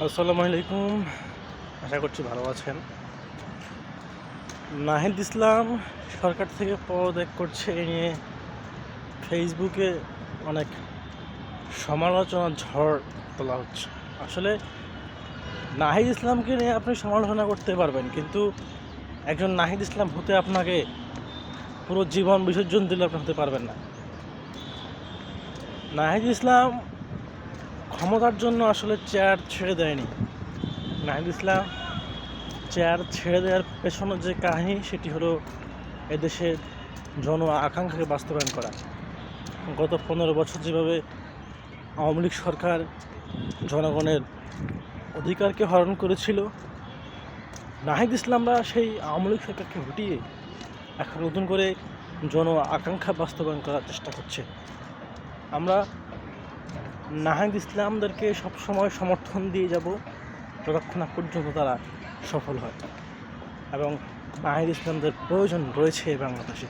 আসসালামু আলাইকুম। আশা করছি ভালো আছেন। নাহিদ ইসলাম সরকার থেকে পদত্যাগ করছে এ নিয়ে ফেসবুকে অনেক সমালোচনার ঝড় তোলা হচ্ছে। আসলে নাহিদ ইসলামকে নিয়ে আপনি সমালোচনা করতে পারবেন, কিন্তু একজন নাহিদ ইসলাম হতে আপনাকে পুরো জীবন বিসর্জন দিলে আপনি হতে পারবেন না। নাহিদ ইসলাম ক্ষমতার জন্য আসলে চেয়ার ছেড়ে দেয়নি। নাহিদ ইসলাম চেয়ার ছেড়ে দেওয়ার পেছনে যে কাহিনী, সেটি হলো এদেশের জন আকাঙ্ক্ষাকে বাস্তবায়ন করা। গত 15 বছর যেভাবে আওয়ামী লীগ সরকার জনগণের অধিকারকে হরণ করেছিল, নাহিদ ইসলামরা সেই আওয়ামী লীগ সরকারকে হটিয়ে এখন নতুন করে জন আকাঙ্ক্ষা বাস্তবায়ন করার চেষ্টা করছে। আমরা নাহিদ ইসলামদেরকে সবসময় সমর্থন দিয়ে যাব যতক্ষণ না পর্যন্ত তারা সফল হয়, এবং নাহিদ ইসলামদের প্রয়োজন রয়েছে বাংলাদেশে।